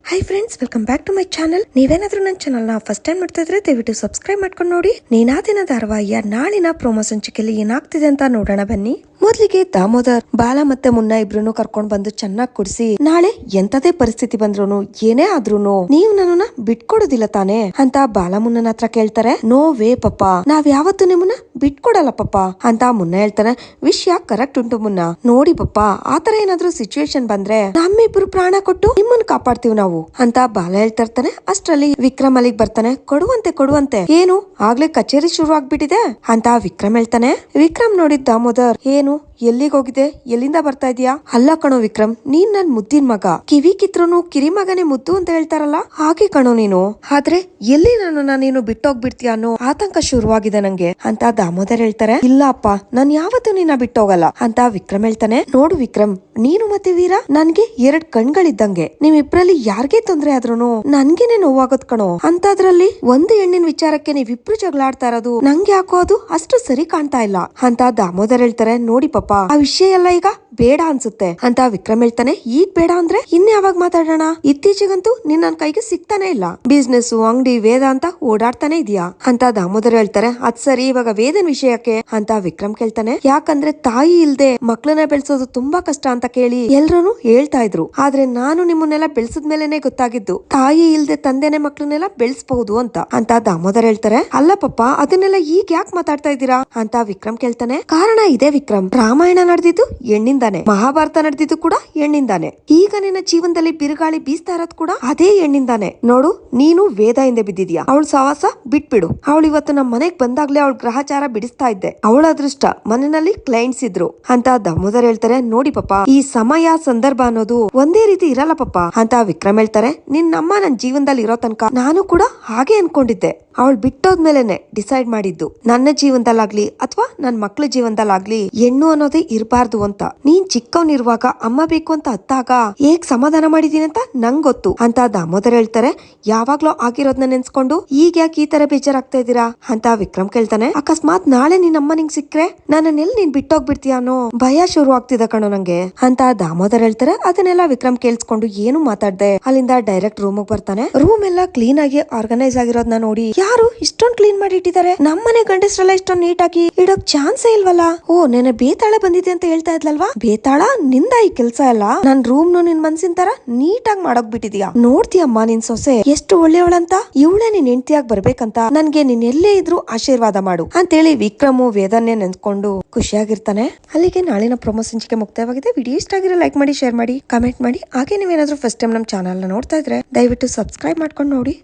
Hi friends, welcome back to my channel. ನೀವೇನಾದ್ರೂ ನನ್ನ channel ನ ಫಸ್ಟ್ ಟೈಮ್ ಮಾಡ್ತಾ ಇದ್ರೆ ದಯವಿಟ್ಟು ಸಬ್ಸ್ಕ್ರೈಬ್ ಮಾಡ್ಕೊಂಡು ನೋಡಿ. ನೀನಾದಿನ ಧಾರಾವಾಹಿಯ ನಾಳಿನ ಪ್ರೊಮೋ ಸಂಚಿಕೆಯಲ್ಲಿ ಏನಾಗ್ತಿದೆ ಅಂತ ನೋಡೋಣ ಬನ್ನಿ. ಮೊದ್ಲಿಗೆ ದಾಮೋದರ್ ಬಾಲ ಮತ್ತೆ ಮುನ್ನ ಇಬ್ರು ಕರ್ಕೊಂಡ್ ಬಂದು ಚೆನ್ನಾಗಿ ಕುಡಿಸಿ, ನಾಳೆ ಎಂತದೇ ಪರಿಸ್ಥಿತಿ ಬಂದ್ರು ಏನೇ ಆದ್ರೂನು ನೀವು ನನ್ನನ್ನ ಬಿಟ್ಕೊಡೋದಿಲ್ಲ ತಾನೆ ಅಂತ ಬಾಲ ಮುನ್ನನ ಹತ್ರ ಕೇಳ್ತಾರೆ. ನೋ ವೇ ಪಪ್ಪ, ನಾವ್ ಯಾವತ್ತು ನಿಮ್ಮನ್ನ ಬಿಟ್ಕೊಡಲ್ಲ ಪಪ್ಪ ಅಂತ ಮುನ್ನ ಹೇಳ್ತಾನೆ. ವಿಷಯ ಕರೆಕ್ಟ್ ಉಂಟು ಮುನ್ನ, ನೋಡಿ ಪಪ್ಪ ಆತರ ಏನಾದ್ರೂ ಸಿಚುವೇಶನ್ ಬಂದ್ರೆ ನಮ್ಮಿಬ್ರು ಪ್ರಾಣ ಕೊಟ್ಟು ನಿಮ್ಮನ್ನ ಕಾಪಾಡ್ತೀವಿ ನಾವು ಅಂತ ಬಾಲ ಹೇಳ್ತಾ ಇರ್ತಾನೆ. ಅಷ್ಟ್ರಲ್ಲಿ ವಿಕ್ರಮ್ ಅಲ್ಲಿಗೆ ಬರ್ತಾನೆ. ಕೊಡುವಂತೆ ಏನು ಆಗ್ಲೇ ಕಚೇರಿ ಶುರು ಆಗ್ಬಿಟ್ಟಿದೆ ಅಂತ ವಿಕ್ರಮ್ ಹೇಳ್ತಾನೆ. ವಿಕ್ರಮ್ ನೋಡಿದ್ ದಾಮೋದರ್, ಏನು ಎಲ್ಲಿಗೆ ಹೋಗಿದೆ, ಎಲ್ಲಿಂದ ಬರ್ತಾ ಇದೀಯಾ? ಅಲ್ಲ ಕಣೋ ವಿಕ್ರಮ್, ನೀನ್ ನನ್ ಮುದ್ದಿನ ಮಗ, ಕಿವಿ ಕಿತ್ರುನು ಕಿರಿ ಮಗನೇ ಮುದ್ದು ಅಂತ ಹೇಳ್ತಾರಲ್ಲ ಹಾಗೆ ಕಣೋ ನೀನು. ಆದ್ರೆ ಎಲ್ಲಿ ನನ್ನನ್ನ ನೀನು ಬಿಟ್ಟೋಗ್ಬಿಡ್ತೀಯ ಅನ್ನೋ ಆತಂಕ ಶುರುವಾಗಿದೆ ನಂಗೆ ಅಂತ ದಾಮೋದರ್ ಹೇಳ್ತಾರೆ. ಇಲ್ಲ ಅಪ್ಪ, ನಾನ್ ಯಾವತ್ತೂ ನಿನ್ನ ಬಿಟ್ಟೋಗಲ್ಲ ಅಂತ ವಿಕ್ರಮ್ ಹೇಳ್ತಾನೆ. ನೋಡು ವಿಕ್ರಮ್, ನೀನು ಮತ್ತೆ ವೀರ ನನ್ಗೆ 2 ಕಣ್ಗಳಿದ್ದಂಗೆ, ನಿಮ್ಮಿಬ್ರಲ್ಲಿ ಯಾರ್ಗೆ ತೊಂದ್ರೆ ಆದ್ರೂನು ನನ್ಗೇನೆ ನೋವಾಗೋದ್ ಕಣೋ. ಅಂತದ್ರಲ್ಲಿ ಒಂದು ಹೆಣ್ಣಿನ ವಿಚಾರಕ್ಕೆ ನೀವಿಬ್ರು ಜಗಳಾಡ್ತಾ ಇರೋದು ನಂಗೆ ಯಾಕೋ ಅದು ಅಷ್ಟು ಸರಿ ಕಾಣ್ತಾ ಇಲ್ಲ ಅಂತ ದಾಮೋದರ್ ಹೇಳ್ತಾರೆ. ನೋಡಿ ಪಪ್ಪ, ಆ ವಿಷಯ ಎಲ್ಲ ಈಗ ಬೇಡ ಅನ್ಸುತ್ತೆ ಅಂತ ವಿಕ್ರಮ್ ಹೇಳ್ತಾನೆ. ಈಗ ಬೇಡ ಅಂದ್ರೆ ಇನ್ ಯಾವಾಗ ಮಾತಾಡೋಣ? ಇತ್ತೀಚೆಗಂತೂ ನಿನ್ ನನ್ ಕೈಗೆ ಸಿಗ್ತಾನೆ ಇಲ್ಲ. ಬಿಸ್ನೆಸ್, ಅಂಗಡಿ, ವೇದ ಅಂತ ಓಡಾಡ್ತಾನೆ ಇದೆಯಾ ಅಂತ ದಾಮೋದರ್ ಹೇಳ್ತಾರೆ. ಅದ್ ಸರಿ, ಇವಾಗ ವೇದನ್ ವಿಷಯಕ್ಕೆ ಅಂತ ವಿಕ್ರಮ್ ಕೇಳ್ತಾನೆ. ಯಾಕಂದ್ರೆ ತಾಯಿ ಇಲ್ದೆ ಮಕ್ಳನ್ನ ಬೆಳೆಸೋದು ತುಂಬಾ ಕಷ್ಟ ಅಂತ ಕೇಳಿ ಎಲ್ರು ಹೇಳ್ತಾ ಇದ್ರು. ಆದ್ರೆ ನಾನು ನಿಮ್ಮನ್ನೆಲ್ಲ ಬೆಳೆಸಿದ್ಮೇಲೆನೆ ಗೊತ್ತಾಗಿದ್ದು ತಾಯಿ ಇಲ್ದೆ ತಂದೆನೆ ಮಕ್ಳನ್ನೆಲ್ಲ ಬೆಳೆಸಬಹುದು ಅಂತ ದಾಮೋದರ್ ಹೇಳ್ತಾರೆ. ಅಲ್ಲ ಪಪ್ಪ, ಅದನ್ನೆಲ್ಲ ಈಗ ಯಾಕೆ ಮಾತಾಡ್ತಾ ಇದ್ದೀರಾ ಅಂತ ವಿಕ್ರಮ್ ಕೇಳ್ತಾನೆ. ಕಾರಣ ಇದೆ ವಿಕ್ರಮ್, ರಾಮಾಯಣ ನಡೆದಿದ್ದು ಹೆಣ್ಣಿಂದಾನೆ, ಮಹಾಭಾರತ ನಡೆದಿದ್ದು ಕೂಡ ಹೆಣ್ಣಿಂದಾನೆ, ಈಗ ನಿನ್ನ ಜೀವನದಲ್ಲಿ ಬಿರುಗಾಳಿ ಬೀಸ್ತಾ ಇರೋದು ಕೂಡ ಅದೇ ಹೆಣ್ಣಿಂದಾನೆ. ನೋಡು, ನೀನು ವೇದ ಹಿಂದೆ ಬಿದ್ದಿದ್ಯಾ, ಅವಳ ಸವಾಸ ಬಿಟ್ಬಿಡು. ಅವಳು ಇವತ್ತು ನಮ್ಮ ಮನೆಗ್ ಬಂದಾಗ್ಲೇ ಅವಳ ಗ್ರಹಚಾರ ಬಿಡಿಸ್ತಾ ಇದ್ದೆ, ಅವಳ ಅದೃಷ್ಟ ಮನೆಯಲ್ಲಿ ಕ್ಲೈಂಟ್ಸ್ ಇದ್ರು ಅಂತ ದಾಮೋದರ್ ಹೇಳ್ತಾರೆ. ನೋಡಿ ಪಪ್ಪ, ಈ ಸಮಯ ಸಂದರ್ಭ ಅನ್ನೋದು ಒಂದೇ ರೀತಿ ಇರಲ್ಲ ಪಪ್ಪ ಅಂತ ವಿಕ್ರಮ್ ಹೇಳ್ತಾರೆ. ನಿನ್ನಮ್ಮ ನನ್ನ ಜೀವನದಲ್ಲಿ ಇರೋ ತನಕ ನಾನು ಕೂಡ ಹಾಗೆ ಅನ್ಕೊಂಡಿದ್ದೆ. ಅವಳು ಬಿಟ್ಟೋದ್ಮೇಲೆನೆ ಡಿಸೈಡ್ ಮಾಡಿದ್ದು, ನನ್ನ ಜೀವನದಲ್ಲಾಗ್ಲಿ ಅಥವಾ ನನ್ ಮಕ್ಳ ಜೀವನದಲ್ಲಾಗ್ಲಿ ಹೆಣ್ಣು ಅನ್ನೋದೇ ಇರಬಾರ್ದು ಅಂತ. ನೀನ್ ಚಿಕ್ಕವನಿರುವಾಗ ಅಮ್ಮ ಬೇಕು ಅಂತ ಅತ್ತಾಗ ಹೇಗ್ ಸಮಾಧಾನ ಮಾಡಿದೀನಿ ಅಂತ ನಂಗ್ ಗೊತ್ತು ಅಂತ ದಾಮೋದರ್ ಹೇಳ್ತಾರೆ. ಯಾವಾಗ್ಲೂ ಆಗಿರೋದ್ನ ನೆನ್ಸ್ಕೊಂಡು ಈಗ ಯಾಕೆ ಈ ತರ ಬೇಜಾರಾಗ್ತಾ ಇದೀರಾ ಅಂತ ವಿಕ್ರಮ್ ಕೇಳ್ತಾನೆ. ಅಕಸ್ಮಾತ್ ನಾಳೆ ನಿನ್ ಅಮ್ಮ ನಿಂಗ್ ಸಿಕ್ಕ್ರೆ ನನ್ನನ್ನೆಲ್ಲ ನೀನ್ ಬಿಟ್ಟೋಗ್ಬಿಡ್ತೀಯ ಅನ್ನೋ ಭಯ ಶುರು ಆಗ್ತಿದೆ ಕಣೋ ನಂಗೆ ಅಂತ ದಾಮೋದರ್ ಹೇಳ್ತಾರೆ. ಅದನ್ನೆಲ್ಲ ವಿಕ್ರಮ್ ಕೇಳಿಸ್ಕೊಂಡು ಏನು ಮಾತಾಡ್ದೆ ಅಲ್ಲಿಂದ ಡೈರೆಕ್ಟ್ ರೂಮ್ ಬರ್ತಾನೆ. ರೂಮ್ ಎಲ್ಲ ಕ್ಲೀನ್ ಆಗಿ ಆರ್ಗನೈಸ್ ಆಗಿರೋದ್ನ ನೋಡಿ, ಯಾರು ಇಷ್ಟೊಂದ್ ಕ್ಲೀನ್ ಮಾಡಿ ಇಟ್ಟಿದ್ದಾರೆ, ನಮ್ಮನೆ ಗಂಡಸ್ರೆಲ್ಲ ಇಷ್ಟೊಂದ್ ನೀಟಾಗಿ ಇಡೋಕ್ ಚಾನ್ಸೇ ಇಲ್ವಲ್ಲ. ಓ, ನೆನೆ ಬೇತಾಳ ಬಂದಿದೆ ಅಂತ ಹೇಳ್ತಾ ಇದ್ಲಲ್ವಾ, ಬೇತಾಳ ನಿಂದ ಈ ಕೆಲ್ಸ ಎಲ್ಲ ನನ್ ರೂಮ್ ನಿನ್ ಮನ್ಸಿನ ತರ ನೀಟಾಗಿ ಮಾಡೋಕ್ ಬಿಟ್ಟಿದ್ಯಾ. ನೋಡ್ತೀಯಮ್ಮ ನಿನ್ ಸೊಸೆ ಎಷ್ಟು ಒಳ್ಳೆಯವಳಂತ, ಇವಳೇ ನಿನ್ ಹೆಂಡತಿಯಾಗಿ ಬರ್ಬೇಕಂತ ನನ್ಗೆ ನೀನ್ ಎಲ್ಲೇ ಇದ್ರು ಆಶೀರ್ವಾದ ಮಾಡು ಅಂತೇಳಿ ವಿಕ್ರಮು ವೇದನ್ನೇ ನೆನ್ಸ್ಕೊಂಡು ಖುಷಿಯಾಗಿರ್ತಾನೆ. ಅಲ್ಲಿಗೆ ನಾಳಿನ ಪ್ರೊಮೋ ಸಂಚಿಕೆ ಮುಕ್ತಾಯವಾಗಿದೆ. ವಿಡಿಯೋ ಇಷ್ಟ ಆಗಿರೋ ಲೈಕ್ ಮಾಡಿ, ಶೇರ್ ಮಾಡಿ, ಕಮೆಂಟ್ ಮಾಡಿ. ಹಾಗೆ ನೀವೇನಾದ್ರೂ ಫಸ್ಟ್ ಟೈಮ್ ನಮ್ ಚಾನಲ್ ನ ನೋಡ್ತಾ ಇದ್ರೆ ದಯವಿಟ್ಟು ಸಬ್ಸ್ಕ್ರೈಬ್ ಮಾಡ್ಕೊಂಡು ನೋಡಿ.